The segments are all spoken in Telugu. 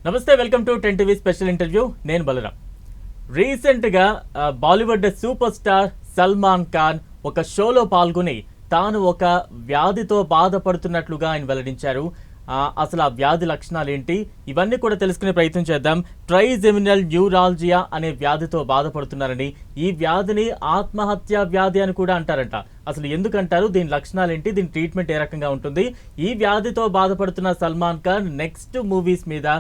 నమస్తే, welcome to 10 TV special interview. నేను బలరాం. రీసెంట్గా బాలీవుడ్ సూపర్ స్టార్ సల్మాన్ ఖాన్ ఒక షోలో పాల్గొని తాను ఒక వ్యాధితో బాధపడుతున్నట్లుగా ఆయన వెల్లడించారు. అసలు ఆ వ్యాధి లక్షణాలు ఏంటి, ఇవన్నీ కూడా తెలుసుకునే ప్రయత్నం చేద్దాం. ట్రైజెమినల్ న్యూరాలజియా అనే వ్యాధితో బాధపడుతున్నారని, ఈ వ్యాధిని ఆత్మహత్య వ్యాధి అని కూడా అంటారంట. అసలు ఎందుకంటారు, దీని లక్షణాలు ఏంటి, దీని ట్రీట్మెంట్ ఏ రకంగా ఉంటుంది, ఈ వ్యాధితో బాధపడుతున్న సల్మాన్ ఖాన్ నెక్స్ట్ మూవీస్ మీద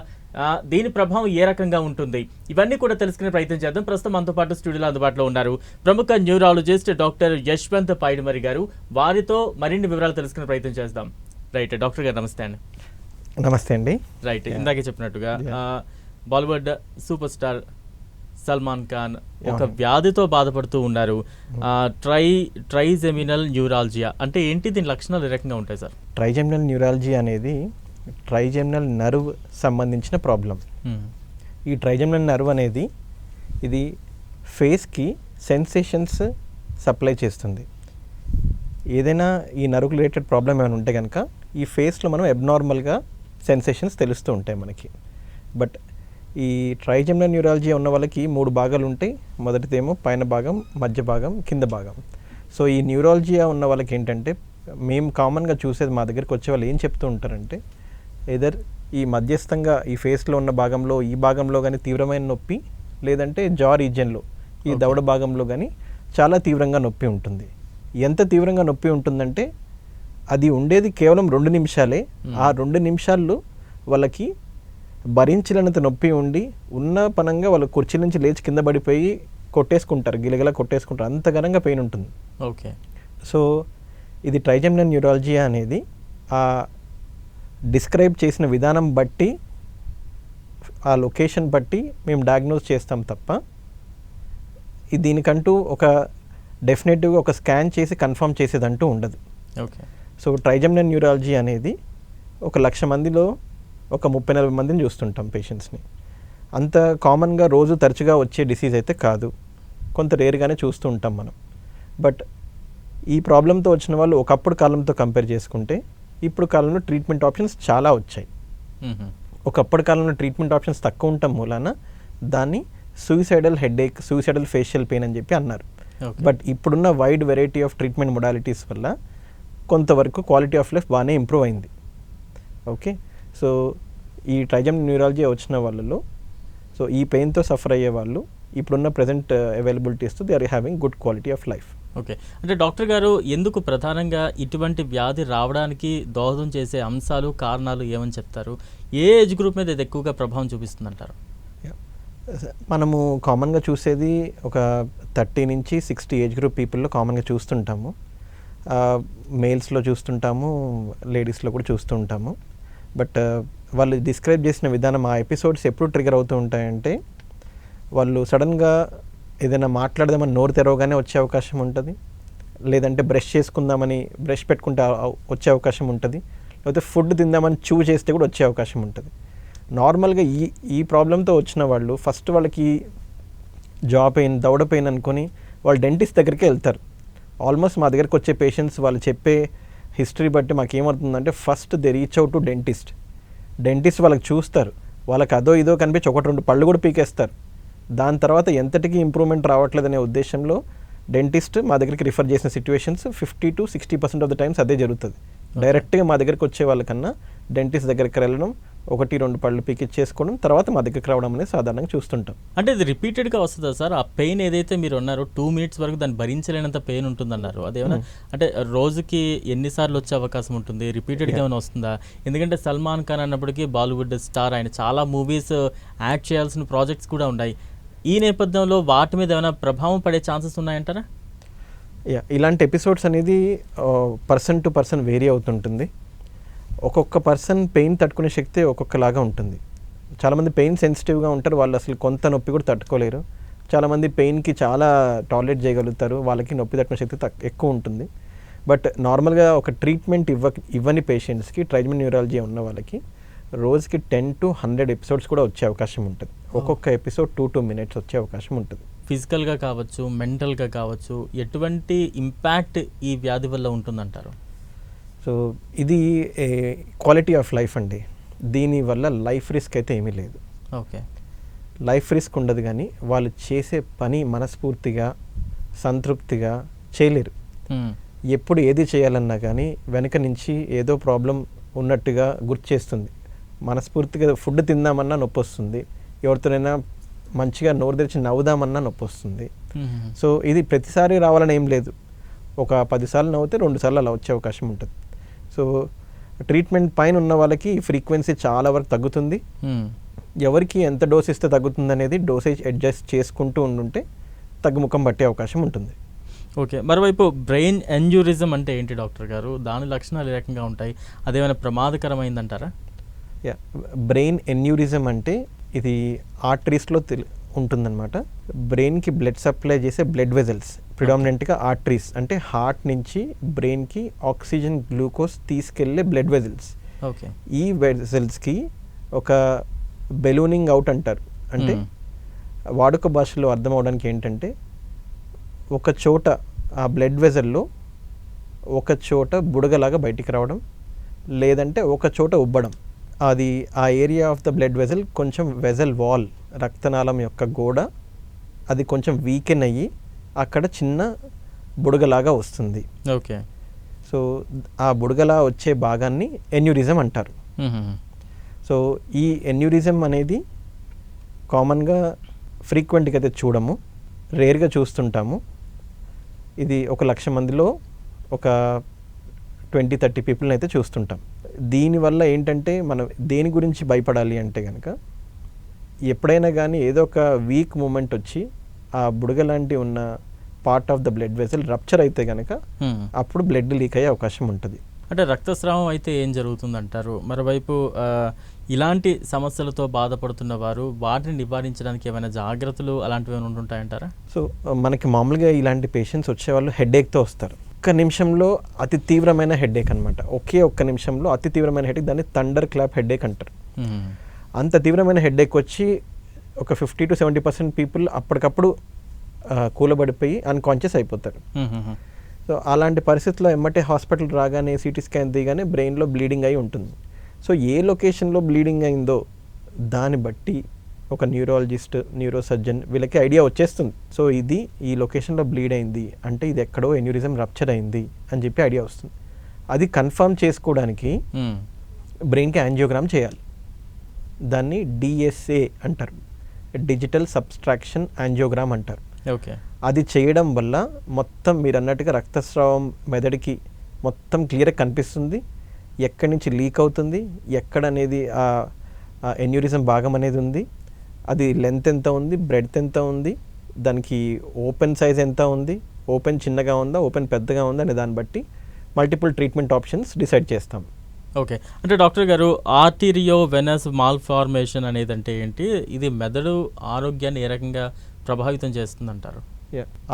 దీని ప్రభావం ఏ రకంగా ఉంటుంది, ఇవన్నీ కూడా తెలుసుకునే ప్రయత్నం చేద్దాం. ప్రస్తుతం మనతో పాటు స్టూడియోలో అందుబాటులో ఉన్నారు ప్రముఖ న్యూరాలజిస్ట్ డాక్టర్ యశ్వంత్ పైడిమరి గారు. వారితో మరిన్ని వివరాలు తెలుసుకునే ప్రయత్నం చేద్దాం. రైట్, డాక్టర్ గారు నమస్తే అండి. నమస్తే అండి. రైట్, ఇందాకే చెప్పినట్టుగా బాలీవుడ్ సూపర్ స్టార్ సల్మాన్ ఖాన్ ఒక వ్యాధితో బాధపడుతూ ఉన్నారు. ట్రైజెమినల్ న్యూరాలజియా అంటే ఏంటి, దీని లక్షణాలు ఏ రకంగా ఉంటాయి సార్? ట్రైజెమినల్ న్యూరాలజీ అనేది ట్రైజెమినల్ నర్వ్ సంబంధించిన ప్రాబ్లం. ఈ ట్రైజెమినల్ నర్వ్ అనేది ఇది ఫేస్కి సెన్సేషన్స్ సప్లై చేస్తుంది. ఏదైనా ఈ నర్వ్ రిలేటెడ్ ప్రాబ్లం ఏమైనా ఉంటే కనుక ఈ ఫేస్లో మనం అబ్నార్మల్గా సెన్సేషన్స్ తెలుస్తూ ఉంటాయి మనకి. బట్ ఈ ట్రైజెమినల్ న్యూరాలజీ ఉన్న వాళ్ళకి 3 భాగాలు ఉంటాయి. మొదటిదేమో పైన భాగం, మధ్య భాగం, కింద భాగం. సో ఈ న్యూరాలజియా ఉన్న వాళ్ళకి ఏంటంటే, మేము కామన్గా చూసేది, మా దగ్గరికి వచ్చే వాళ్ళు ఏం చెప్తూ ఉంటారంటే, ఎదర్ ఈ మధ్యస్థంగా ఈ ఫేస్లో ఉన్న భాగంలో, ఈ భాగంలో కానీ తీవ్రమైన నొప్పి, లేదంటే జా రీజియన్లో ఈ దవడ భాగంలో కానీ చాలా తీవ్రంగా నొప్పి ఉంటుంది. ఎంత తీవ్రంగా నొప్పి ఉంటుందంటే అది ఉండేది కేవలం 2 నిమిషాలే. ఆ 2 నిమిషాల్లో వాళ్ళకి భరించలేనంత నొప్పి ఉండి ఉన్న పనంగా వాళ్ళు కుర్చీ నుంచి లేచి కింద పడిపోయి కొట్టేసుకుంటారు, గిలగిలా కొట్టేసుకుంటారు, అంత ఘనంగా పెయిన్ ఉంటుంది. ఓకే. సో ఇది ట్రైజెమినల్ న్యూరాలజియా అనేది ఆ డిస్క్రైబ్ చేసిన విధానం బట్టి, ఆ లొకేషన్ బట్టి మేము డయాగ్నోస్ చేస్తాం తప్ప దీనికంటూ ఒక డెఫినెటివ్గా ఒక స్కాన్ చేసి కన్ఫర్మ్ చేసేదంటూ ఉండదు. ఓకే. సో ట్రైజెమినల్ న్యూరాలజీ అనేది 1,00,000 మందిలో ఒక 30-40 మందిని చూస్తుంటాం పేషెంట్స్ని. అంత కామన్గా రోజు తరచుగా వచ్చే డిసీజ్ అయితే కాదు, కొంత రేర్గానే చూస్తూ ఉంటాం మనం. బట్ ఈ ప్రాబ్లంతో వచ్చిన వాళ్ళు ఒకప్పుడు కాలంతో కంపేర్ చేసుకుంటే ఇప్పుడు కాలంలో ట్రీట్మెంట్ ఆప్షన్స్ చాలా వచ్చాయి. ఒకప్పటి కాలంలో ట్రీట్మెంట్ ఆప్షన్స్ తక్కువ ఉండటం మూలాన దాన్ని suicidal headache, suicidal facial pain అని చెప్పి అన్నారు. బట్ ఇప్పుడున్న wide variety of treatment modalities వల్ల కొంతవరకు క్వాలిటీ ఆఫ్ లైఫ్ బాగానే ఇంప్రూవ్ అయింది. ఓకే. సో ఈ ట్రైజెమినల్ న్యూరాలజీ వచ్చిన వాళ్ళలో, సో ఈ పెయిన్తో సఫర్ అయ్యే వాళ్ళు ఇప్పుడున్న ప్రజెంట్ అవైలబిలిటీస్తో they are having good quality of life. Okay. అంటే డాక్టర్ గారు, ఎందుకు ప్రధానంగా ఇటువంటి వ్యాధి రావడానికి దోహదం చేసే అంశాలు, కారణాలు ఏమని చెప్తారు? ఏ ఏజ్ గ్రూప్ మీద ఇది ఎక్కువగా ప్రభావం చూపిస్తుందంటారు? మనము కామన్గా చూసేది ఒక 30 నుంచి 60 ఏజ్ గ్రూప్ పీపుల్లో కామన్గా చూస్తుంటాము. మేల్స్లో చూస్తుంటాము, లేడీస్లో కూడా చూస్తూ ఉంటాము. బట్ వాళ్ళు డిస్క్రైబ్ చేసిన విధానం, ఆ ఎపిసోడ్స్ ఎప్పుడు ట్రిగర్ అవుతూ ఉంటాయంటే, వాళ్ళు సడన్గా ఏదైనా మాట్లాడదామని నోరు తెరవగానే వచ్చే అవకాశం ఉంటుంది, లేదంటే బ్రష్ చేసుకుందామని బ్రష్ పెట్టుకుంటే వచ్చే అవకాశం ఉంటుంది, లేకపోతే ఫుడ్ తిందామని చూ చేస్తే కూడా వచ్చే అవకాశం ఉంటుంది. నార్మల్గా ఈ ప్రాబ్లంతో వచ్చిన వాళ్ళు ఫస్ట్ వాళ్ళకి జా పెయిన్, దవడ పెయిన్ అనుకొని వాళ్ళు డెంటిస్ట్ దగ్గరికి వెళ్తారు. ఆల్మోస్ట్ మా దగ్గరికి వచ్చే పేషెంట్స్ వాళ్ళు చెప్పే హిస్టరీ బట్టి మాకు ఏమవుతుందంటే, first they reach out to dentist వాళ్ళకి చూస్తారు, వాళ్ళకి అదో ఇదో కనిపించి 1-2 పళ్ళు కూడా పీకేస్తారు. దాని తర్వాత ఎంతటికి ఇంప్రూవ్మెంట్ రావట్లేదనే ఉద్దేశంలో డెంటిస్ట్ మా దగ్గరికి రిఫర్ చేసిన situations 50 to 60% of the times అదే జరుగుతుంది. డైరెక్ట్గా మా దగ్గరికి వచ్చే వాళ్ళకన్నా డెంటిస్ట్ దగ్గరికి వెళ్ళడం, 1-2 పళ్ళు పీకిచ్చేసుకోవడం, తర్వాత మా దగ్గరికి రావడం అనేది సాధారణంగా చూస్తుంటాం. అంటే ఇది రిపీటెడ్గా వస్తుందా సార్? ఆ పెయిన్ ఏదైతే మీరు అన్నారో 2 minutes వరకు దాన్ని భరించలేనంత పెయిన్ ఉంటుందన్నారు, అదేమైనా అంటే రోజుకి ఎన్నిసార్లు వచ్చే అవకాశం ఉంటుంది? రిపీటెడ్గా ఏమైనా వస్తుందా? ఎందుకంటే సల్మాన్ ఖాన్ అన్నప్పటికీ బాలీవుడ్ స్టార్, ఆయన చాలా మూవీస్ యాక్ట్ చేయాల్సిన ప్రాజెక్ట్స్ కూడా ఉన్నాయి. ఈ నేపథ్యంలో వాటి మీద ఏమైనా ప్రభావం పడే ఛాన్సెస్ ఉన్నాయంటారా? ఇలాంటి ఎపిసోడ్స్ అనేది పర్సన్ టు పర్సన్ వేరీ అవుతుంటుంది. ఒక్కొక్క పర్సన్ పెయిన్ తట్టుకునే శక్తి ఒక్కొక్కలాగా ఉంటుంది. చాలామంది పెయిన్ సెన్సిటివ్గా ఉంటారు, వాళ్ళు అసలు కొంత నొప్పి కూడా తట్టుకోలేరు. చాలామంది పెయిన్కి చాలా టాలరేట్ చేయగలుగుతారు, వాళ్ళకి నొప్పి తట్టుకునే శక్తి ఎక్కువ ఉంటుంది. బట్ నార్మల్గా ఒక ట్రీట్మెంట్ ఇవ్వని పేషెంట్స్కి, ట్రైజెమినల్ న్యూరాలజీ ఉన్న వాళ్ళకి రోజుకి 10 to 100 ఎపిసోడ్స్ కూడా వచ్చే అవకాశం ఉంటుంది. ఒక్కొక్క ఎపిసోడ్ 2 minutes వచ్చే అవకాశం ఉంటుంది. ఫిజికల్గా కావచ్చు, మెంటల్గా కావచ్చు, ఎటువంటి ఇంపాక్ట్ ఈ వ్యాధి వల్ల ఉంటుందంటారు? సో ఇది క్వాలిటీ ఆఫ్ లైఫ్ అండి. దీనివల్ల లైఫ్ రిస్క్ అయితే ఏమీ లేదు. ఓకే. లైఫ్ రిస్క్ ఉండదు, కానీ వాళ్ళు చేసే పని మనస్ఫూర్తిగా సంతృప్తిగా చేయలేరు. ఎప్పుడు ఏది చేయాలన్నా కానీ వెనక నుంచి ఏదో ప్రాబ్లం ఉన్నట్టుగా గుర్తు చేస్తుంది. మనస్ఫూర్తిగా ఫుడ్ తిందామన్నా నొప్పి వస్తుంది, ఎవరితోనైనా మంచిగా నోరు తెరిచి నవ్వుదామన్నా నొప్పి వస్తుంది. సో ఇది ప్రతిసారి రావాలని ఏం లేదు. ఒక 10 సార్లు నవ్వుతే 2 సార్లు అలా వచ్చే అవకాశం ఉంటుంది. సో ట్రీట్మెంట్ పైన ఉన్న వాళ్ళకి ఫ్రీక్వెన్సీ చాలా వరకు తగ్గుతుంది. ఎవరికి ఎంత డోస్ ఇస్తే తగ్గుతుంది అనేది డోసేజ్ అడ్జస్ట్ చేసుకుంటూ ఉండుంటే తగ్గుముఖం పట్టే అవకాశం ఉంటుంది. ఓకే. మరోవైపు బ్రెయిన్ ఎంజూరిజం అంటే ఏంటి డాక్టర్ గారు? దాని లక్షణాలు ఏ రకంగా ఉంటాయి? అదేమైనా ప్రమాదకరమైందంటారా? బ్రెయిన్ ఎన్యూరిజం అంటే ఇది ఆర్టరీస్లో ఉంటుందన్నమాట. బ్రెయిన్కి బ్లడ్ సప్లై చేసే బ్లడ్ వెజల్స్ ప్రిడామినెంట్గా ఆర్టరీస్ అంటే హార్ట్ నుంచి బ్రెయిన్కి ఆక్సిజన్ గ్లూకోజ్ తీసుకెళ్లే బ్లడ్ వెజల్స్. ఓకే. ఈ వెజల్స్కి ఒక బెలూనింగ్ అవుట్ అంటారు. అంటే వాడుక భాషలో అర్థం అవడానికి ఏంటంటే ఒక చోట ఆ బ్లడ్ వెజల్లో ఒక చోట బుడగలాగా బయటికి రావడం, లేదంటే ఒక చోట ఉబ్బడం. అది ఆ area of the blood vessel కొంచెం వెజల్ వాల్ రక్తనాళం యొక్క గోడ అది కొంచెం వీకెన్ అయ్యి అక్కడ చిన్న బుడగలాగా వస్తుంది. ఓకే. సో ఆ బుడగలా వచ్చే భాగాన్ని ఎన్యూరిజం అంటారు. సో ఈ ఎన్యూరిజం అనేది కామన్గా ఫ్రీక్వెంట్గా అయితే చూడము, రేర్గా చూస్తుంటాము. ఇది 1,00,000 మందిలో ఒక 20-30 పీపుల్ని అయితే చూస్తుంటాం. దీనివల్ల ఏంటంటే మనం దేని గురించి భయపడాలి అంటే కనుక ఎప్పుడైనా కానీ ఏదో ఒక వీక్ మూమెంట్ వచ్చి ఆ బుడగ లాంటి ఉన్న part of the blood vessel rupture అయితే కనుక అప్పుడు బ్లడ్ లీక్ అయ్యే అవకాశం ఉంటుంది. అంటే రక్తస్రావం అయితే ఏం జరుగుతుందంటారు? మరోవైపు ఇలాంటి సమస్యలతో బాధపడుతున్న వారు వాటిని నివారించడానికి ఏమైనా జాగ్రత్తలు అలాంటివి ఏమైనా ఉంటుంటాయంటారా? సో మనకి మామూలుగా ఇలాంటి పేషెంట్స్ వచ్చేవాళ్ళు హెడేక్తో వస్తారు. ఒక్క నిమిషంలో అతి తీవ్రమైన హెడేక్ అనమాట. ఒక్క నిమిషంలో అతి తీవ్రమైన హెడేక్, దాన్ని థండర్ క్లాప్ హెడేక్ అంటారు. అంత తీవ్రమైన హెడేక్ వచ్చి ఒక 50-70% పీపుల్ అప్పటికప్పుడు కూలబడిపోయి అన్కాన్షియస్ అయిపోతారు. సో అలాంటి పరిస్థితుల్లో ఎమ్మటే హాస్పిటల్ రాగానే సిటీ స్కాన్ తీయగానే బ్రెయిన్లో బ్లీడింగ్ అయి ఉంటుంది. సో ఏ లొకేషన్లో బ్లీడింగ్ అయిందో దాన్ని బట్టి ఒక న్యూరాలజిస్ట్, న్యూరో సర్జన్ వీళ్ళకి ఐడియా వచ్చేస్తుంది. సో ఇది ఈ లొకేషన్లో బ్లీడ్ అయింది అంటే ఇది ఎక్కడో ఎన్యూరిజం రప్చర్ అయింది అని చెప్పి ఐడియా వస్తుంది. అది కన్ఫర్మ్ చేసుకోవడానికి బ్రెయిన్కి యాంజియోగ్రామ్ చేయాలి. దాన్ని డిఎస్ఏ అంటారు, డిజిటల్ సబ్స్ట్రాక్షన్ యాంజియోగ్రామ్ అంటారు. ఓకే. అది చేయడం వల్ల మొత్తం మీరు అన్నట్టుగా రక్తస్రావం మెదడుకి మొత్తం క్లియర్గా కనిపిస్తుంది. ఎక్కడి నుంచి లీక్ అవుతుంది, ఎక్కడ అనేది ఆ ఎన్యూరిజం భాగం అనేది ఉంది, అది లెంత్ ఎంత ఉంది, బ్రెడ్త్ ఎంత ఉంది, దానికి ఓపెన్ సైజ్ ఎంత ఉంది, ఓపెన్ చిన్నగా ఉందా, ఓపెన్ పెద్దగా ఉందా అనే దాన్ని బట్టి మల్టిపుల్ ట్రీట్మెంట్ ఆప్షన్స్ డిసైడ్ చేస్తాం. ఓకే. అంటే డాక్టర్ గారు ఆర్టీరియో వెనస్ మాల్ఫార్మేషన్ అనేది అంటే ఏంటి? ఇది మెదడు ఆరోగ్యాన్ని ఏ రకంగా ప్రభావితం చేస్తుందంటారు?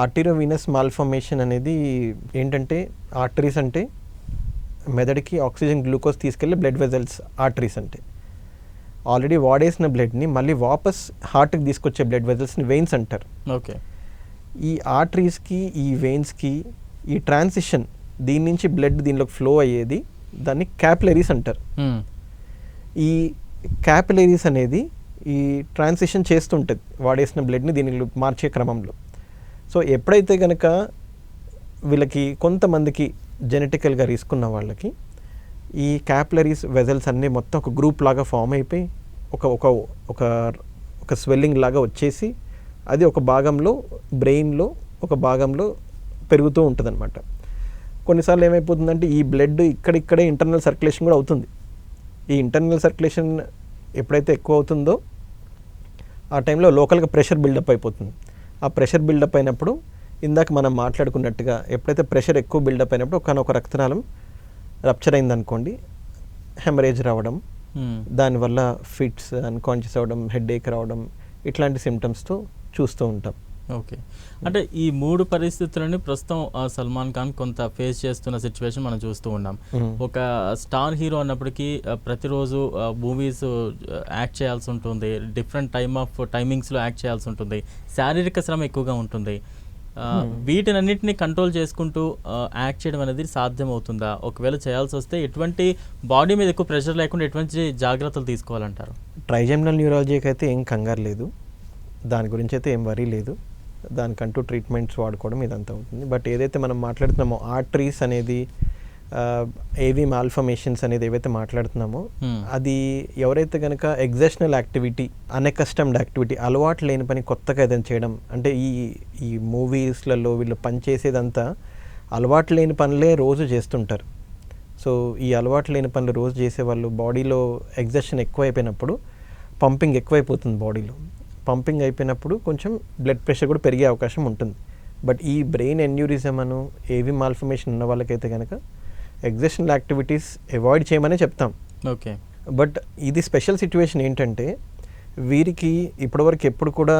ఆర్టీరియో వీనస్ మాల్ఫార్మేషన్ అనేది ఏంటంటే, ఆర్టరీస్ అంటే మెదడుకి ఆక్సిజన్ గ్లూకోజ్ తీసుకెళ్ళి బ్లడ్ వెజల్స్ ఆర్టరీస్ అంటే ఆల్రెడీ వాడేసిన బ్లడ్ని మళ్ళీ వాపస్ హార్ట్కి తీసుకొచ్చే బ్లడ్ వెజల్స్ని వెయిన్స్ అంటారు. ఓకే. ఈ ఆర్టరీస్కి ఈ వెయిన్స్కి ఈ ట్రాన్సిషన్ దీని నుంచి బ్లడ్ దీనిలోకి ఫ్లో అయ్యేది దాన్ని క్యాపిలరీస్ అంటారు. ఈ క్యాపిలరీస్ అనేది ఈ ట్రాన్సిషన్ చేస్తుంటుంది వాడేసిన బ్లడ్ని దీనికి మార్చే క్రమంలో. సో ఎప్పుడైతే కనుక వీళ్ళకి కొంతమందికి జెనెటికల్గా రిస్క్ ఉన్న వాళ్ళకి ఈ క్యాపిలరీస్ వెజల్స్ అన్నీ మొత్తం ఒక గ్రూప్ లాగా ఫామ్ అయిపోయి ఒక ఒక ఒక ఒక స్వెల్లింగ్ లాగా వచ్చేసి అది ఒక భాగంలో బ్రెయిన్లో ఒక భాగంలో పెరుగుతూ ఉంటుంది అనమాట. కొన్నిసార్లు ఏమైపోతుందంటే ఈ బ్లడ్ ఇక్కడిక్కడే ఇంటర్నల్ సర్క్యులేషన్ కూడా అవుతుంది. ఈ ఇంటర్నల్ సర్క్యులేషన్ ఎప్పుడైతే ఎక్కువ అవుతుందో ఆ టైంలో లోకల్గా ప్రెషర్ బిల్డప్ అయిపోతుంది. ఆ ప్రెషర్ బిల్డప్ అయినప్పుడు ఇందాక మనం మాట్లాడుకున్నట్టుగా ఎప్పుడైతే ప్రెషర్ ఎక్కువ బిల్డప్ అయినప్పుడు ఒక రక్తనాళం రప్చర్ అయిందనుకోండి, హెమరేజ్ రావడం, దానివల్ల ఫిట్స్, అన్కాన్షియస్ అవ్వడం, హెడేక్ రావడం, ఇట్లాంటి సిమ్టమ్స్తో చూస్తూ ఉంటాం. ఓకే. అంటే ఈ 3 పరిస్థితులని ప్రస్తుతం సల్మాన్ ఖాన్ కొంత ఫేస్ చేస్తున్న సిచ్యువేషన్ మనం చూస్తూ ఉన్నాం. ఒక స్టార్ హీరో అన్నప్పటికీ ప్రతిరోజు మూవీస్ యాక్ట్ చేయాల్సి ఉంటుంది, డిఫరెంట్ టైమింగ్స్లో యాక్ట్ చేయాల్సి ఉంటుంది, శారీరక శ్రమ ఎక్కువగా ఉంటుంది. వీటినన్నింటినీ కంట్రోల్ చేసుకుంటూ యాక్ట్ చేయడం అనేది సాధ్యం అవుతుందా? ఒకవేళ చేయాల్సి వస్తే ఎటువంటి బాడీ మీద ఎక్కువ ప్రెషర్ లేకుండా ఎటువంటి జాగ్రత్తలు తీసుకోవాలంటారు? ట్రైజెమినల్ న్యూరాలజీకి అయితే ఏం కంగారు లేదు, దాని గురించి అయితే ఏం వరీ లేదు. దానికంటూ ట్రీట్మెంట్స్ వాడుకోవడం ఇదంతా ఉంటుంది. బట్ ఏదైతే మనం మాట్లాడుతున్నామో ఆర్టరీస్ అనేది, ఏవి మాల్ఫర్మేషన్స్ అనేది ఏవైతే మాట్లాడుతున్నామో అది ఎవరైతే కనుక ఎగ్జర్షనల్ యాక్టివిటీ, అన్ఎకస్టమ్డ్ యాక్టివిటీ, అలవాటు లేని పని కొత్తగా ఏదైనా చేయడం, అంటే ఈ మూవీస్లలో వీళ్ళు పని చేసేదంతా అలవాటు లేని పనులే రోజు చేస్తుంటారు. సో ఈ అలవాటు లేని పనులు రోజు చేసేవాళ్ళు బాడీలో ఎగ్జర్షన్ ఎక్కువైపోయినప్పుడు పంపింగ్ ఎక్కువైపోతుంది. బాడీలో పంపింగ్ అయిపోయినప్పుడు కొంచెం బ్లడ్ ప్రెషర్ కూడా పెరిగే అవకాశం ఉంటుంది. బట్ ఈ బ్రెయిన్ ఎన్యూరిజం అను ఏవి మాల్ఫర్మేషన్ ఉన్న వాళ్ళకైతే కనుక ఎగ్జర్షనల్ యాక్టివిటీస్ అవాయిడ్ చేయమనే చెప్తాం. ఓకే. బట్ ఇది స్పెషల్ సిచ్యువేషన్ ఏంటంటే వీరికి ఇప్పటివరకు ఎప్పుడు కూడా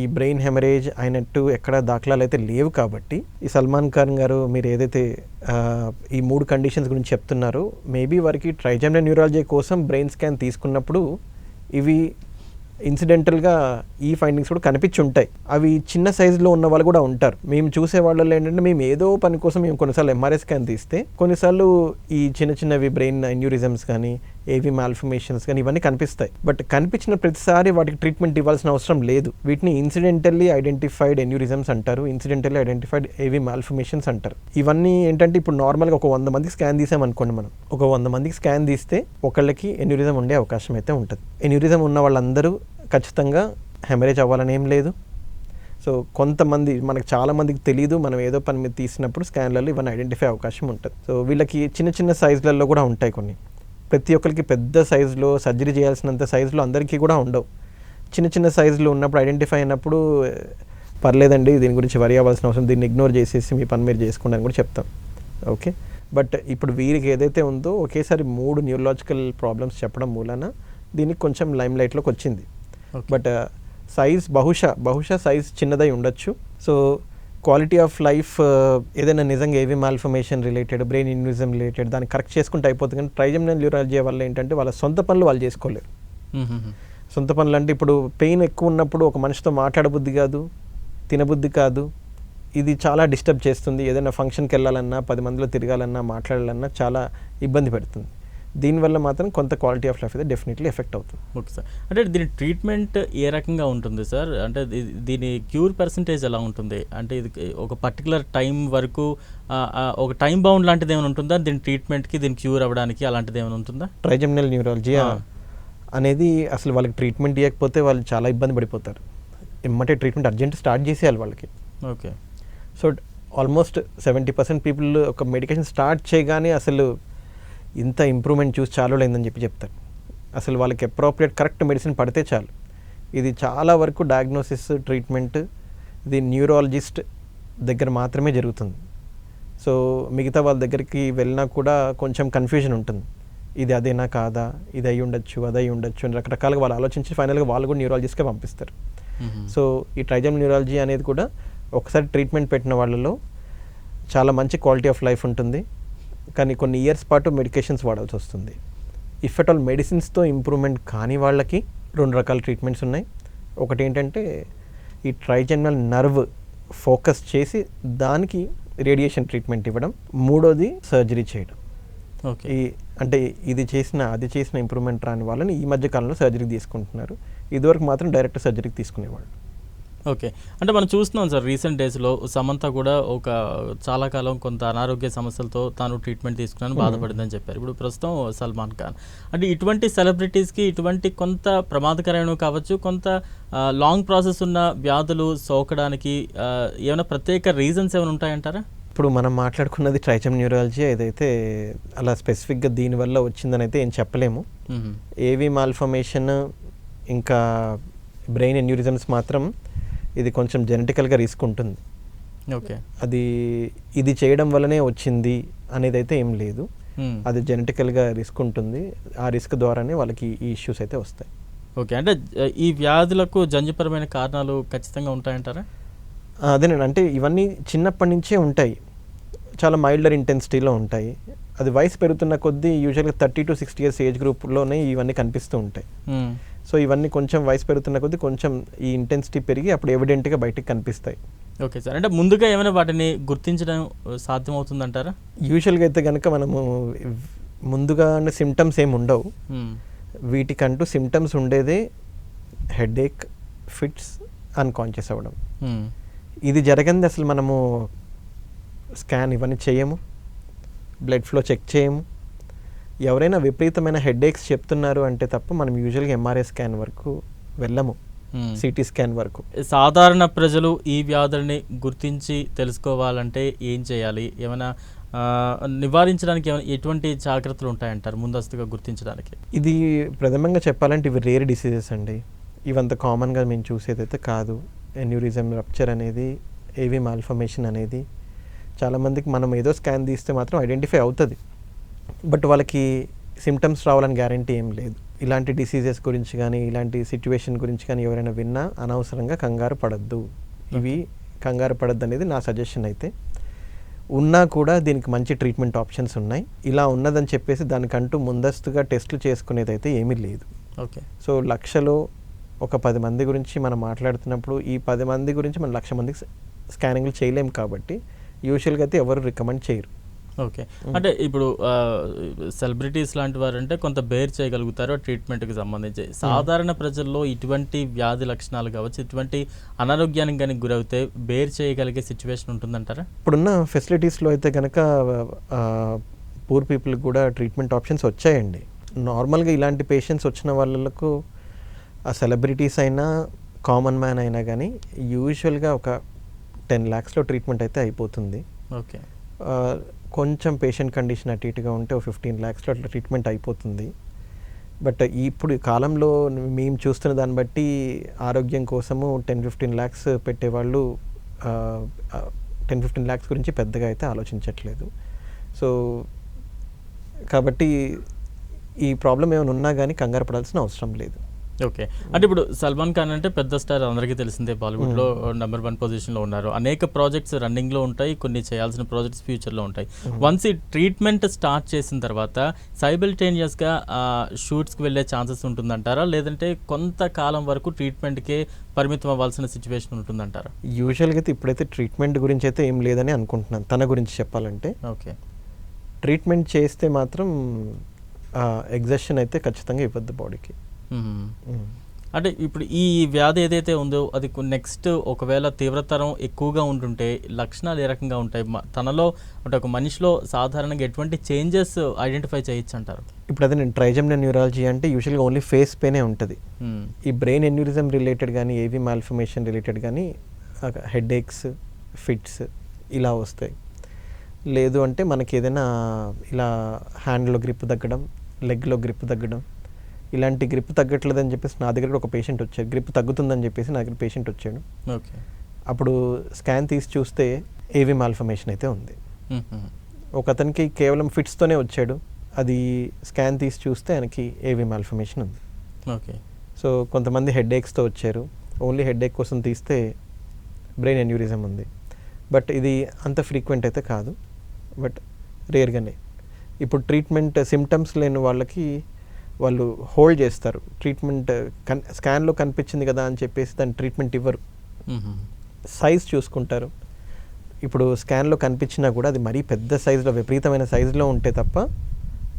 ఈ బ్రెయిన్ హెమరేజ్ అయినట్టు ఎక్కడ దాఖలాలు అయితే లేవు. కాబట్టి ఈ సల్మాన్ ఖాన్ గారు మీరు ఏదైతే ఈ 3 కండిషన్స్ గురించి చెప్తున్నారో మేబీ వారికి ట్రైజెమినల్ న్యూరాలజీ కోసం బ్రెయిన్ స్కాన్ తీసుకున్నప్పుడు ఇవి ఇన్సిడెంటల్గా ఈ ఫైండింగ్స్ కూడా కనిపించి ఉంటాయి. అవి చిన్న సైజులో ఉన్న వాళ్ళు కూడా ఉంటారు. మేము చూసే వాళ్ళలో ఏంటంటే మేము ఏదో పని కోసం మేము కొన్నిసార్లు ఎంఆర్ఐ స్కాన్ తీస్తే కొన్నిసార్లు ఈ చిన్నవి బ్రెయిన్ ఎన్యూరిజమ్స్ కానీ ఏవి మాల్ఫర్మేషన్స్ కానీ ఇవన్నీ కనిపిస్తాయి. బట్ కనిపించిన ప్రతిసారి వాటికి ట్రీట్మెంట్ ఇవ్వాల్సిన అవసరం లేదు. వీటిని ఇన్సిడెంటల్లీ ఐడెంటిఫైడ్ ఎన్యూరిజమ్స్ అంటారు, ఇన్సిడెంటల్లీ ఐడెంటిఫైడ్ ఏవి మాల్ఫర్మేషన్స్ అంటారు. ఇవన్నీ ఏంటంటే ఇప్పుడు నార్మల్గా ఒక 100 మందికి స్కాన్ తీసామనుకోండి, మనం ఒక 100 మందికి స్కాన్ తీస్తే ఒకళ్ళకి ఎన్యూరిజం ఉండే అవకాశం అయితే ఉంటుంది. ఎన్యూరిజం ఉన్న వాళ్ళందరూ ఖచ్చితంగా హెమరేజ్ అవ్వాలని ఏం లేదు. సో కొంతమంది మనకు చాలా మందికి తెలియదు, మనం ఏదో పని మీద తీసినప్పుడు స్కాన్లలో ఇవన్నీ ఐడెంటిఫై అవకాశం ఉంటుంది. సో వీళ్ళకి చిన్న సైజులలో కూడా ఉంటాయి కొన్ని. ప్రతి ఒక్కరికి పెద్ద సైజులో సర్జరీ చేయాల్సినంత సైజులో అందరికీ కూడా ఉండవు. చిన్న సైజులో ఉన్నప్పుడు ఐడెంటిఫై అయినప్పుడు పర్లేదండి, దీని గురించి వరి అవ్వాల్సిన అవసరం, దీన్ని ఇగ్నోర్ చేసేసి మీ పని మీరు చేసుకోండి అని కూడా చెప్తాం. ఓకే. బట్ ఇప్పుడు వీరికి ఏదైతే ఉందో ఒకేసారి 3 న్యూరలాజికల్ ప్రాబ్లమ్స్ చెప్పడం మూలన దీనికి కొంచెం లైమ్ లైట్లోకి వచ్చింది. బట్ సైజ్ బహుశా సైజ్ చిన్నదై ఉండొచ్చు. సో క్వాలిటీ ఆఫ్ లైఫ్ ఏదైనా నిజంగా ఏవి మాల్ఫర్మేషన్ రిలేటెడ్, బ్రెయిన్ ఎన్యూరిజం రిలేటెడ్ దాన్ని కరెక్ట్ చేసుకుంటే అయిపోతుంది. కానీ ట్రైజెమినల్ న్యూరాలజీ వల్ల ఏంటంటే వాళ్ళ సొంత పనులు వాళ్ళు చేసుకోలేరు. సొంత పనులు అంటే ఇప్పుడు పెయిన్ ఎక్కువ ఉన్నప్పుడు ఒక మనిషితో మాట్లాడబుద్ధి కాదు, తినబుద్ధి కాదు. ఇది చాలా డిస్టర్బ్ చేస్తుంది. ఏదైనా ఫంక్షన్కి వెళ్ళాలన్నా, 10 మందిలో తిరగాలన్నా, మాట్లాడాలన్నా చాలా ఇబ్బంది పెడుతుంది. దీనివల్ల మాత్రం కొంత క్వాలిటీ ఆఫ్ లైఫ్ అయితే డెఫినెట్లీ ఎఫెక్ట్ అవుతుంది. Okay sir. అంటే దీని ట్రీట్మెంట్ ఏ రకంగా ఉంటుంది సార్? అంటే దీని క్యూర్ పర్సంటేజ్ ఎలా ఉంటుంది? అంటే ఇది ఒక పర్టికులర్ టైం వరకు ఒక టైం బౌండ్ లాంటిది ఏమైనా ఉంటుందా దీని ట్రీట్మెంట్కి, దీని క్యూర్ అవ్వడానికి అలాంటిది ఏమైనా ఉంటుందా? ట్రైజెమినల్ న్యూరాలజీ అనేది అసలు వాళ్ళకి ట్రీట్మెంట్ ఇవ్వకపోతే వాళ్ళు చాలా ఇబ్బంది పడిపోతారు. ఎమ్మటే ట్రీట్మెంట్ అర్జెంట్ స్టార్ట్ చేసేయాలి వాళ్ళకి. ఓకే. సో ఆల్మోస్ట్ 70% పీపుల్ ఒక మెడికేషన్ స్టార్ట్ చేయగానే అసలు ఇంత ఇంప్రూవ్మెంట్ చూసి చాలు లేదని చెప్తారు. అసలు వాళ్ళకి అప్రోప్రియేట్ కరెక్ట్ మెడిసిన్ పడితే చాలు. ఇది చాలా వరకు డయాగ్నోసిస్, ట్రీట్మెంట్ ఇది న్యూరాలజిస్ట్ దగ్గర మాత్రమే జరుగుతుంది. సో మిగతా వాళ్ళ దగ్గరికి వెళ్ళినా కూడా కొంచెం కన్ఫ్యూజన్ ఉంటుంది. ఇది అదేనా కాదా, ఇది అయి ఉండొచ్చు, అది అయి ఉండొచ్చు అని రకరకాలుగా వాళ్ళు ఆలోచించి ఫైనల్గా వాళ్ళు కూడా న్యూరాలజిస్ట్కే పంపిస్తారు. సో ఈ ట్రైజెమినల్ న్యూరాలజీ అనేది కూడా ఒకసారి ట్రీట్మెంట్ పెట్టిన వాళ్ళలో చాలా మంచి క్వాలిటీ ఆఫ్ లైఫ్ ఉంటుంది. కానీ కొన్ని ఇయర్స్ పాటు మెడికేషన్స్ వాడాల్సి వస్తుంది. ఇఫ్ అట్ ఆల్ మెడిసిన్స్తో ఇంప్రూవ్మెంట్ కాని వాళ్ళకి 2 రకాల ట్రీట్మెంట్స్ ఉన్నాయి. ఒకటి ఏంటంటే ఈ ట్రైజెమినల్ నర్వ్ ఫోకస్ చేసి దానికి రేడియేషన్ ట్రీట్మెంట్ ఇవ్వడం. మూడోది సర్జరీ చేయడం. ఓకే. అంటే అది చేసిన ఇంప్రూవ్మెంట్ రాని వాళ్ళని ఈ మధ్య కాలంలో సర్జరీకి తీసుకుంటున్నారు. ఇదివరకు మాత్రం డైరెక్ట్ సర్జరీకి తీసుకునేవాళ్ళు. ఓకే. అంటే మనం చూస్తున్నాం సార్ రీసెంట్ డేస్లో సమంత కూడా చాలా కాలం కొంత అనారోగ్య సమస్యలతో తాను ట్రీట్మెంట్ తీసుకున్నాను, బాధపడిందని చెప్పారు. ఇప్పుడు ప్రస్తుతం సల్మాన్ ఖాన్. అంటే ఇటువంటి సెలబ్రిటీస్కి ఇటువంటి కొంత ప్రమాదకరమైనవి కావచ్చు, కొంత లాంగ్ ప్రాసెస్ ఉన్న వ్యాధులు సోకడానికి ఏమైనా ప్రత్యేక రీజన్స్ ఏమైనా ఉంటాయంటారా? ఇప్పుడు మనం మాట్లాడుకున్నది ట్రైజెమినల్ న్యూరాలజీ, ఏదైతే అలా స్పెసిఫిక్గా దీనివల్ల వచ్చిందని అయితే ఏం చెప్పలేము. ఏవి మాల్ఫర్మేషన్ ఇంకా బ్రెయిన్ ఎన్యూరిజమ్స్ మాత్రం ఇది కొంచెం జెనెటికల్గా రిస్క్ ఉంటుంది. ఓకే. ఇది చేయడం వల్లనే వచ్చింది అనేది అయితే ఏం లేదు. అది జెనెటికల్గా రిస్క్ ఉంటుంది. ఆ రిస్క్ ద్వారానే వాళ్ళకి ఈ ఇష్యూస్ అయితే వస్తాయి. ఓకే. అంటే ఈ వ్యాధులకు జన్యుపరమైన కారణాలు ఖచ్చితంగా ఉంటాయంటారా? అదేనండి. అంటే ఇవన్నీ చిన్నప్పటి నుంచే ఉంటాయి, చాలా మైల్డర్ ఇంటెన్సిటీలో ఉంటాయి. అది వయసు పెరుగుతున్న కొద్దీ యూజువల్గా 30 to 60 years ఏజ్ గ్రూప్లోనే ఇవన్నీ కనిపిస్తూ ఉంటాయి. సో ఇవన్నీ కొంచెం వయసు పెరుగుతున్న కొద్దీ కొంచెం ఈ ఇంటెన్సిటీ పెరిగి అప్పుడు ఎవిడెంట్గా బయటికి కనిపిస్తాయి. ఓకే సార్, అంటే ముందుగా ఏమైనా వాటిని గుర్తించడం సాధ్యమవుతుందంటారా? యూజువల్గా అయితే కనుక మనము ముందుగా సిమ్టమ్స్ ఏమి ఉండవు. వీటికంటూ సిమ్టమ్స్ ఉండేదే హెడేక్, ఫిట్స్, అన్కాన్షియస్ అవ్వడం. ఇది జరగంది అసలు మనము స్కాన్ ఇవన్నీ చేయము, బ్లడ్ ఫ్లో చెక్ చేయము. ఎవరైనా విపరీతమైన హెడేక్స్ చెప్తున్నారు అంటే తప్ప మనం యూజువల్గా ఎంఆర్ఐ స్కాన్ వరకు వెళ్ళము, సిటీ స్కాన్ వరకు. సాధారణ ప్రజలు ఈ వ్యాధుల్ని గుర్తించి తెలుసుకోవాలంటే ఏం చేయాలి? ఏమైనా నివారించడానికి ఎటువంటి జాగ్రత్తలు ఉంటాయంటారు ముందస్తుగా గుర్తించడానికి? ఇది ప్రథమంగా చెప్పాలంటే ఇవి రేర్ డిసీజెస్ అండి. ఇవంత కామన్గా మేము చూసేదైతే కాదు. ఎన్యూరిజం రప్చర్ అనేది, ఏవి మాల్ఫర్మేషన్ అనేది చాలామందికి మనం ఏదో స్కాన్ తీస్తే మాత్రం ఐడెంటిఫై అవుతుంది, బట్ వాళ్ళకి సిమ్టమ్స్ రావాలని గ్యారంటీ ఏం లేదు. ఇలాంటి డిసీజెస్ గురించి కానీ ఇలాంటి సిచ్యువేషన్ గురించి కానీ ఎవరైనా విన్నా అనవసరంగా కంగారు పడద్దు. ఇవి కంగారు పడద్దు అనేది నా సజెషన్. అయితే ఉన్నా కూడా దీనికి మంచి ట్రీట్మెంట్ ఆప్షన్స్ ఉన్నాయి. ఇలా ఉన్నదని చెప్పేసి దానికంటూ ముందస్తుగా టెస్టులు చేసుకునేది అయితే ఏమీ లేదు. ఓకే. సో లక్షలో ఒక 10 మంది గురించి మనం మాట్లాడుతున్నప్పుడు ఈ 10 మంది గురించి మనం 1,00,000 మందికి స్కానింగ్లు చేయలేము కాబట్టి యూజువల్గా అయితే ఎవరు రికమెండ్ చేయరు. ఓకే. అంటే ఇప్పుడు సెలబ్రిటీస్ లాంటి వారు అంటే కొంత బేర్ చేయగలుగుతారు ట్రీట్మెంట్కి సంబంధించి. సాధారణ ప్రజల్లో ఇటువంటి వ్యాధి లక్షణాలు కావచ్చు, ఇటువంటి అనారోగ్యానికి కానీ గురవుతే బేర్ చేయగలిగే సిచ్యువేషన్ ఉంటుందంటారా? ఇప్పుడున్న ఫెసిలిటీస్లో అయితే కనుక పూర్ పీపుల్కి కూడా ట్రీట్మెంట్ ఆప్షన్స్ వచ్చాయండి. నార్మల్గా ఇలాంటి పేషెంట్స్ వచ్చిన వాళ్ళకు ఆ సెలబ్రిటీస్ అయినా కామన్ మ్యాన్ అయినా కానీ యూజువల్గా ఒక 10 lakhsలో ట్రీట్మెంట్ అయితే అయిపోతుంది. ఓకే. కొంచెం పేషెంట్ కండిషన్ అటు ఇటుగా ఉంటే 15 lakhsలో అట్లా ట్రీట్మెంట్ అయిపోతుంది. బట్ ఇప్పుడు ఈ కాలంలో మేము చూస్తున్న దాన్ని బట్టి ఆరోగ్యం కోసము 10-15 lakhs పెట్టేవాళ్ళు 10-15 lakhs గురించి పెద్దగా అయితే ఆలోచించట్లేదు. సో కాబట్టి ఈ ప్రాబ్లం ఏమైనా ఉన్నా కానీ కంగారు పడాల్సిన అవసరం లేదు. ఓకే. అంటే ఇప్పుడు సల్మాన్ ఖాన్ అంటే పెద్ద స్టార్, అందరికీ తెలిసిందే, బాలీవుడ్లో నెంబర్ 1 పొజిషన్లో ఉన్నారు. అనేక ప్రాజెక్ట్స్ రన్నింగ్లో ఉంటాయి, కొన్ని చేయాల్సిన ప్రాజెక్ట్స్ ఫ్యూచర్లో ఉంటాయి. వన్స్ ఈ ట్రీట్మెంట్ స్టార్ట్ చేసిన తర్వాత సైబల్టేనియస్గా షూట్స్కి వెళ్ళే ఛాన్సెస్ ఉంటుందంటారా, లేదంటే కొంతకాలం వరకు ట్రీట్మెంట్కే పరిమితం అవ్వాల్సిన సిచ్యువేషన్ ఉంటుందంటారా? యూజువల్గా అయితే ఇప్పుడైతే ట్రీట్మెంట్ గురించి అయితే ఏం లేదని అనుకుంటున్నాను. తన గురించి చెప్పాలంటే ఓకే, ట్రీట్మెంట్ చేస్తే మాత్రం ఎగ్జర్షన్ అయితే ఖచ్చితంగా ఇవ్వద్దు బాడీకి. అంటే ఇప్పుడు ఈ వ్యాధి ఏదైతే ఉందో అది నెక్స్ట్ ఒకవేళ తీవ్రతరం ఎక్కువగా ఉంటుంటే లక్షణాలు ఏ రకంగా ఉంటాయి? తనలో అంటే ఒక మనిషిలో సాధారణంగా ఎటువంటి చేంజెస్ ఐడెంటిఫై చేయొచ్చు అంటారు? ఇప్పుడు అదే నేను ట్రైజెమినల్ న్యూరాలజీ అంటే యూజువల్గా ఓన్లీ ఫేస్ పెయినే ఉంటుంది. ఈ బ్రెయిన్ ఎన్యూరిజం రిలేటెడ్ కానీ ఏవి మాల్ఫర్మేషన్ రిలేటెడ్ కానీ హెడేక్స్, ఫిట్స్ ఇలా వస్తాయి. లేదు అంటే మనకి ఏదైనా ఇలా హ్యాండ్లో గ్రిప్ తగ్గడం, లెగ్లో గ్రిప్ తగ్గడం, ఇలాంటి గ్రిప్ తగ్గట్లేదని చెప్పేసి నా దగ్గర ఒక పేషెంట్ వచ్చాడు. గ్రిప్ తగ్గుతుందని చెప్పేసి నా దగ్గర పేషెంట్ వచ్చాడు. ఓకే. అప్పుడు స్కాన్ తీసి చూస్తే ఏవి మాల్ఫర్మేషన్ అయితే ఉంది. ఒక అతనికి కేవలం ఫిట్స్తోనే వచ్చాడు, అది స్కాన్ తీసి చూస్తే ఆయనకి ఏవి మాల్ఫర్మేషన్ ఉంది. ఓకే. సో కొంతమంది హెడేక్స్తో వచ్చారు, ఓన్లీ హెడేక్ కోసం తీస్తే బ్రెయిన్ ఎన్యూరిజం ఉంది. బట్ ఇది అంత ఫ్రీక్వెంట్ అయితే కాదు, బట్ రేర్గానే. ఇప్పుడు ట్రీట్మెంట్ సిమ్టమ్స్ లేని వాళ్ళకి వాళ్ళు హోల్డ్ చేస్తారు. ట్రీట్మెంట్ స్కాన్లో కనిపించింది కదా అని చెప్పేసి దాని ట్రీట్మెంట్ ఇవ్వరు, సైజ్ చూసుకుంటారు. ఇప్పుడు స్కాన్లో కనిపించినా కూడా అది మరీ పెద్ద సైజులో, విపరీతమైన సైజులో ఉంటే తప్ప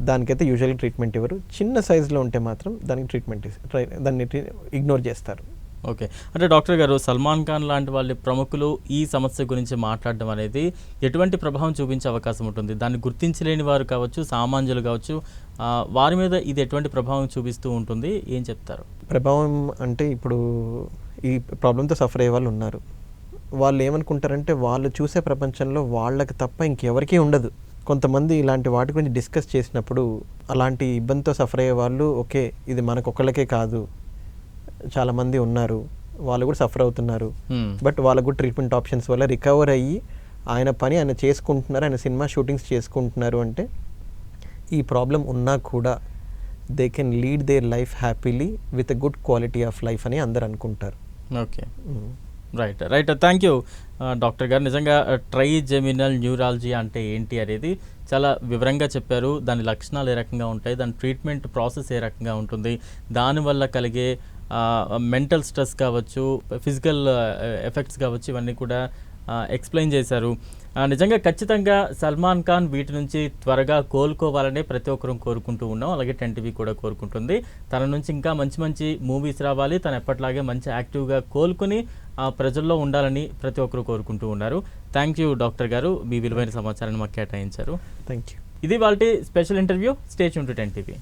దానికైతే యూజువల్లీ ట్రీట్మెంట్ ఇవ్వరు. చిన్న సైజులో ఉంటే మాత్రం దానికి ట్రీట్మెంట్ దాన్ని ఇగ్నోర్ చేస్తారు. ఓకే. అంటే డాక్టర్ గారు, సల్మాన్ ఖాన్ లాంటి వాళ్ళ ప్రముఖులు ఈ సమస్య గురించి మాట్లాడడం అనేది ఎటువంటి ప్రభావం చూపించే అవకాశం ఉంటుంది? దాన్ని గుర్తించలేని వారు కావచ్చు, సామాన్యులు కావచ్చు, వారి మీద ఇది ఎటువంటి ప్రభావం చూపిస్తూ ఉంటుంది? ఏం చెప్తారు? ప్రభావం అంటే ఇప్పుడు ఈ ప్రాబ్లంతో సఫర్ అయ్యే వాళ్ళు ఉన్నారు. వాళ్ళు ఏమనుకుంటారంటే వాళ్ళు చూసే ప్రపంచంలో వాళ్ళకి తప్ప ఇంకెవరికీ ఉండదు. కొంతమంది ఇలాంటి వాటి గురించి డిస్కస్ చేసినప్పుడు అలాంటి ఇబ్బందితో సఫర్ అయ్యే వాళ్ళు, ఓకే ఇది మనకొక్కళ్ళకే కాదు, చాలామంది ఉన్నారు, వాళ్ళు కూడా సఫర్ అవుతున్నారు, బట్ వాళ్ళకు కూడా ట్రీట్మెంట్ ఆప్షన్స్ వల్ల రికవర్ అయ్యి ఆయన పని ఆయన చేసుకుంటున్నారు, ఆయన సినిమా షూటింగ్స్ చేసుకుంటున్నారు. అంటే ఈ ప్రాబ్లం ఉన్నా కూడా they can lead their life happily with a good quality of life అని అందరు అనుకుంటారు. Okay. Right right thank you doctor గారు. నిజంగా ట్రైజెమినల్ న్యూరాలజీ అంటే ఏంటి అనేది చాలా వివరంగా చెప్పారు. దాని లక్షణాలు ఏ రకంగా ఉంటాయి, దాని ట్రీట్మెంట్ ప్రాసెస్ ఏ రకంగా ఉంటుంది, దానివల్ల కలిగే మెంటల్ స్ట్రెస్ కావచ్చు, ఫిజికల్ ఎఫెక్ట్స్ కావచ్చు, ఇవన్నీ కూడా ఎక్స్ప్లెయిన్ చేశారు. నిజంగా ఖచ్చితంగా సల్మాన్ ఖాన్ వీటి నుంచి త్వరగా కోలుకోవాలనే ప్రతి ఒక్కరూ కోరుకుంటూ ఉన్నాం. అలాగే 10 టీవీ కూడా కోరుకుంటుంది. తన నుంచి ఇంకా మంచి మంచి మూవీస్ రావాలి, తను ఎప్పటిలాగే మంచి యాక్టివ్గా కోలుకొని ప్రజల్లో ఉండాలని ప్రతి ఒక్కరూ కోరుకుంటూ ఉన్నారు. థ్యాంక్ యూ డాక్టర్ గారు, మీ విలువైన సమాచారాన్ని మాకు కేటాయించారు. Thank you. ఇది వాళ్ళ special interview. Stay tune to 10 TV.